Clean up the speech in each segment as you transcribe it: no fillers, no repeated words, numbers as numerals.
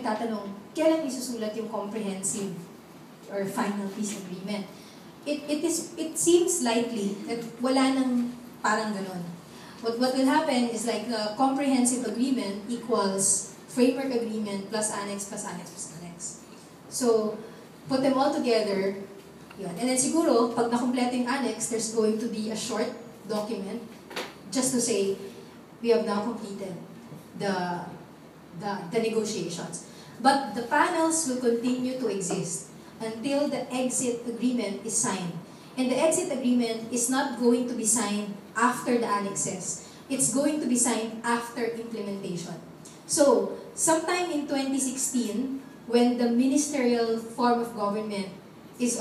nagtatanong, kailan isusulat yung comprehensive or final peace agreement? It seems likely that wala nang parang ganun. What will happen is like the comprehensive agreement equals framework agreement plus annex plus annex plus annex. So, put them all together, yun. And then siguro, pag nakompleto yung annex, there's going to be a short document just to say, we have now completed the negotiations. But the panels will continue to exist until the exit agreement is signed. And the exit agreement is not going to be signed after the annexes. It's going to be signed after implementation. So, sometime in 2016, when the ministerial form of government has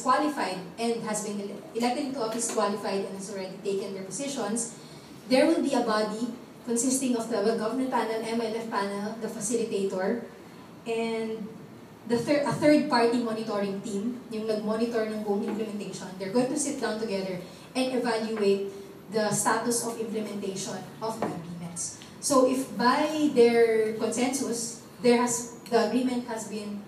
qualified and has been elected into office, qualified, and has already taken their positions, there will be a body consisting of the government panel, MILF panel, the facilitator, and a third-party monitoring team, yung nag-monitor ng buong implementation. They're going to sit down together and evaluate the status of implementation of the agreements. So if by their consensus, the agreement has been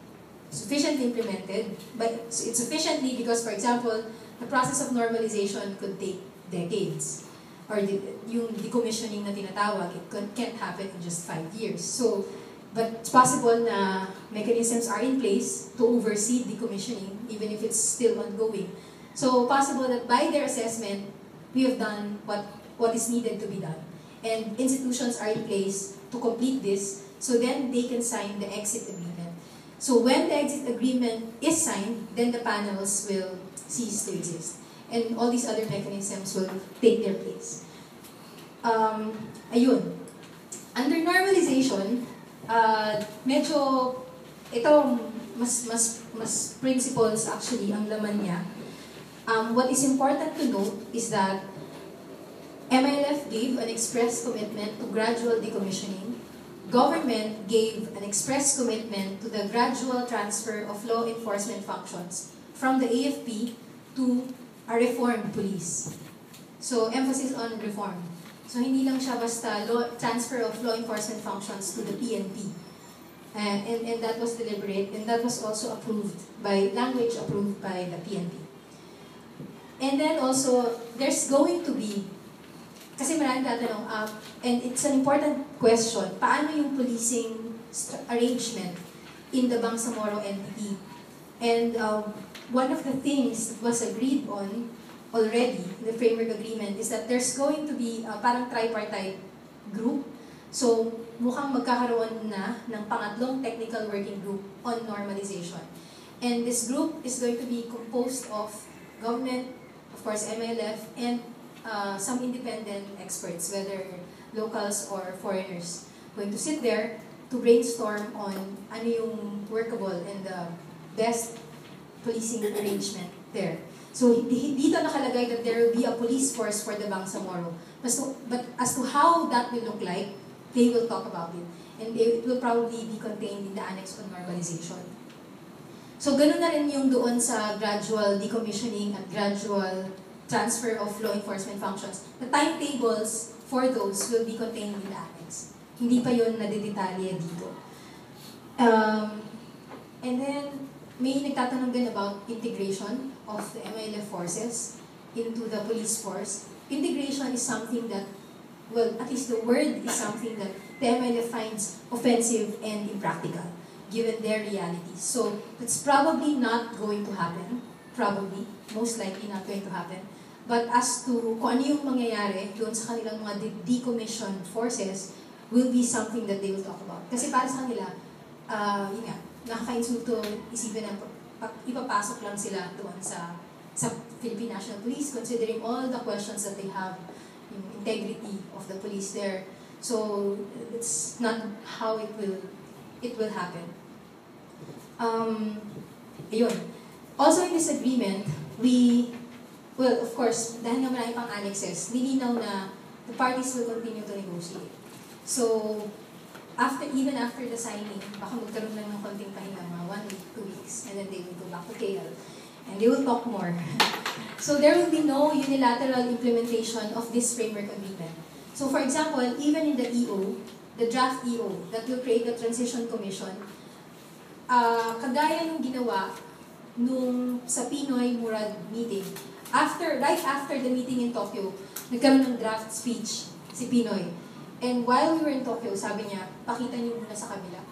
sufficiently implemented, but it's sufficiently because, for example, the process of normalization could take decades. Or yung decommissioning na tinatawag, it can't happen in just 5 years. So, but it's possible na mechanisms are in place to oversee decommissioning, even if it's still ongoing. So, possible that by their assessment, we have done what is needed to be done. And institutions are in place to complete this, so then they can sign the exit agreement. So, when the exit agreement is signed, then the panels will cease to exist. And all these other mechanisms will take their place. Ayun. Under normalization, medyo ito mas principles actually ang laman niya. What is important to note is that MILF gave an express commitment to gradual decommissioning. Government gave an express commitment to the gradual transfer of law enforcement functions from the AFP to a reformed police. So, emphasis on reform. So, hindi lang siya basta transfer of law enforcement functions to the PNP. And that was deliberate, and that was also language approved by the PNP. And then also, there's going to be, kasi maraming tatanong, and it's an important question, paano yung policing arrangement in the Bangsamoro entity? And one of the things that was agreed on already in the framework agreement is that there's going to be parang tripartite group. So, mukhang magkakaroon na ng pangatlong technical working group on normalization. And this group is going to be composed of government, of course, MILF, and some independent experts, whether locals or foreigners, going to sit there to brainstorm on ano yung workable and the best policing arrangement there. So, dito nakalagay that there will be a police force for the Bangsamoro. But as to how that will look like, they will talk about it. And it will probably be contained in the annex on normalization. So, ganun na rin yung doon sa gradual decommissioning at gradual transfer of law enforcement functions. The timetables for those will be contained in the annex. Hindi pa yun nadidetalye dito. And then, may nagtatanong din about integration of the MILF forces into the police force. Integration is something that, well, at least the word is something that the MILF finds offensive and impractical, given their realities. So, it's probably not going to happen. Probably. Most likely not going to happen. But as to kung ano yung mangyayari doon sa kanilang mga decommissioned forces will be something that they will talk about. Kasi para sa kanila, yun nga, nakaka-insulto isipin na ipapasok lang sila doon sa Philippine National Police, considering all the questions that they have, yung integrity of the police there. So, it's not how it will happen. Ayun. Also in this agreement, well, of course, dahil nga marami pang annexes, nilinaw na the parties will continue to negotiate. So, even after the signing, baka magkaroon lang ng konting pahinga, mga 1 week, 2 weeks, and then they will go back to KL. And they will talk more. So there will be no unilateral implementation of this framework agreement. So for example, even in the EO, the draft EO that will create the Transition Commission, kagaya nung ginawa nung sa Pinoy Murad meeting, right after the meeting in Tokyo, nagkaroon ng draft speech si Pinoy. And while we were in Tokyo, sabi niya, pakita niyo muna sa kabila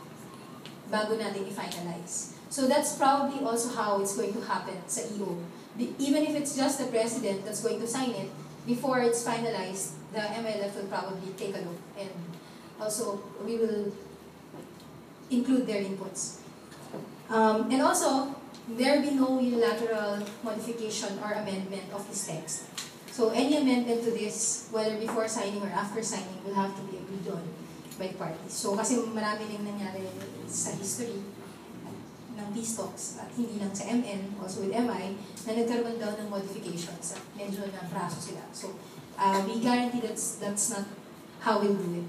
bago natin i-finalize. So that's probably also how it's going to happen sa EO. Even if it's just the president that's going to sign it, before it's finalized, the MLF will probably take a look. And also, we will include their inputs. And also, there will be no unilateral modification or amendment of this text. So any amendment to this, whether before signing or after signing, will have to be agreed on by parties. So kasi marami rin nangyari sa history ng peace talks at hindi lang sa MN, also with MI, na nagkaroon daw ng modifications at medyo nabraso sila. So we guarantee that's not how we'll do it.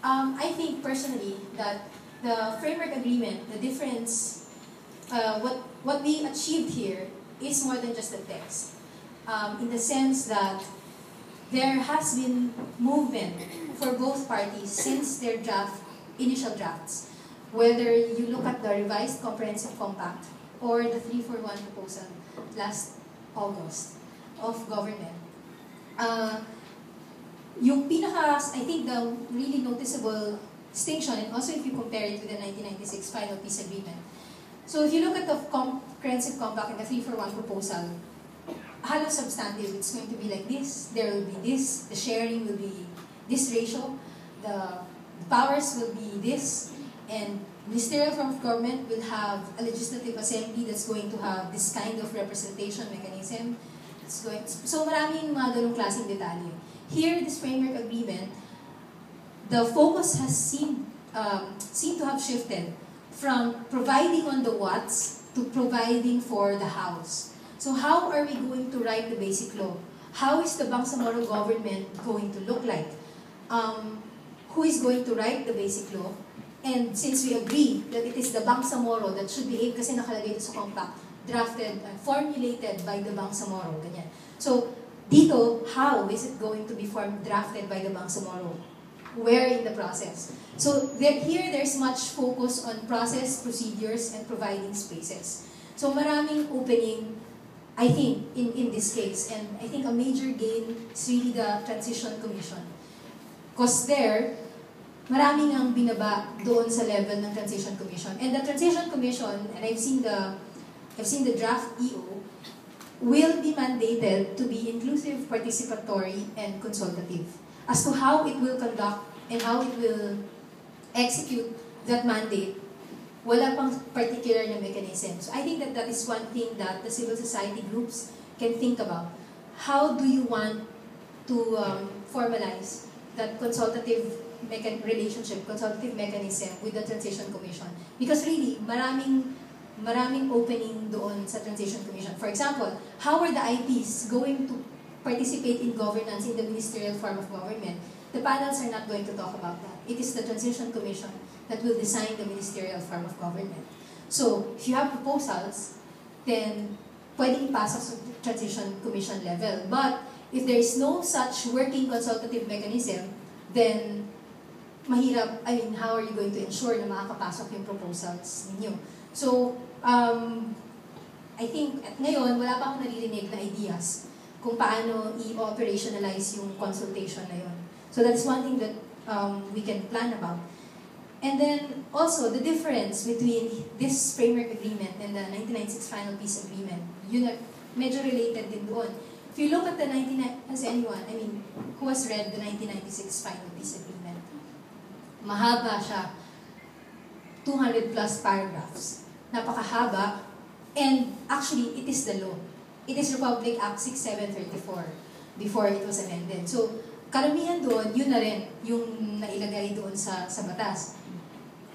I think personally that the framework agreement, the difference, what we achieved here is more than just the text. In the sense that there has been movement for both parties since their initial drafts. Whether you look at the revised comprehensive compact or the 341 proposal last August of government. Yung I think the really noticeable distinction, and also if you compare it with the 1996 final peace agreement. So if you look at the comprehensive compact and the 341 proposal, halos substantive, it's going to be like this, there will be this, the sharing will be this ratio, the powers will be this, and Ministerial form of government will have a legislative assembly that's going to have this kind of representation mechanism. So maraming mga ganung klaseng detalye. Here, this framework agreement, the focus has seemed to have shifted from providing on the whats to providing for the hows. So how are we going to write the basic law? How is the Bangsamoro government going to look like? Who is going to write the basic law? And since we agree that it is the Bangsamoro that should be, kasi nakalagay ito sa compact, drafted and formulated by the Bangsamoro, ganyan. So, dito, how is it going to be drafted by the Bangsamoro? Where in the process? So, here there's much focus on process, procedures, and providing spaces. So, maraming opening, I think, in this case. And I think a major gain is really the Transition Commission. Because there, maraming ang binaba doon sa level ng Transition Commission. And the Transition Commission, and I've seen the draft EO, will be mandated to be inclusive, participatory, and consultative. As to how it will conduct and how it will execute that mandate, wala pang particular na mechanism. So I think that is one thing that the civil society groups can think about. How do you want to formalize that consultative consultative mechanism with the Transition Commission? Because really, maraming opening doon sa Transition Commission. For example, how are the IPs going to participate in governance in the ministerial form of government? The panels are not going to talk about that. It is the Transition Commission that will design the ministerial form of government. So, if you have proposals, then pwedeng ipasa sa Transition Commission level. But, if there is no such working consultative mechanism, then mahirap, how are you going to ensure na makakapasok yung proposals ninyo? So, I think at ngayon, wala pa akong naririnig na ideas kung paano i-operationalize yung consultation na yun. So that's one thing that we can plan about. And then also, the difference between this framework agreement and the 1996 final peace agreement, yun medyo related din doon. If you look at the who has read the 1996 final peace agreement? Mahaba siya. 200 plus paragraphs. Napakahaba. And actually, it is the law. It is Republic Act 6734 before it was amended. So, karamihan doon, yun na rin yung nailagay doon sa batas.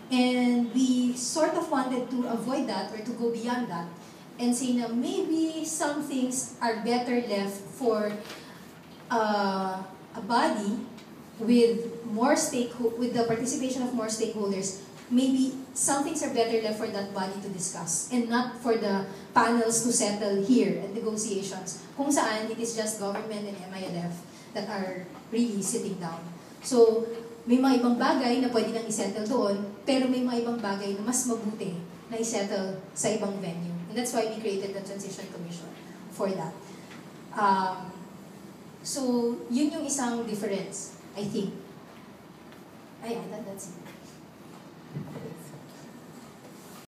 And we sort of wanted to avoid that or to go beyond that and say na maybe some things are better left for a body with the participation of more stakeholders. Maybe some things are better left for that body to discuss and not for the panels to settle here at negotiations. Kung saan it is just government and MILF that are really sitting down. So may mga ibang bagay na pwede nang isettle doon, pero may mga ibang bagay na mas mabuti na isettle sa ibang venue. And that's why we created the Transition Commission for that. So, yun yung isang difference, I think. That's it.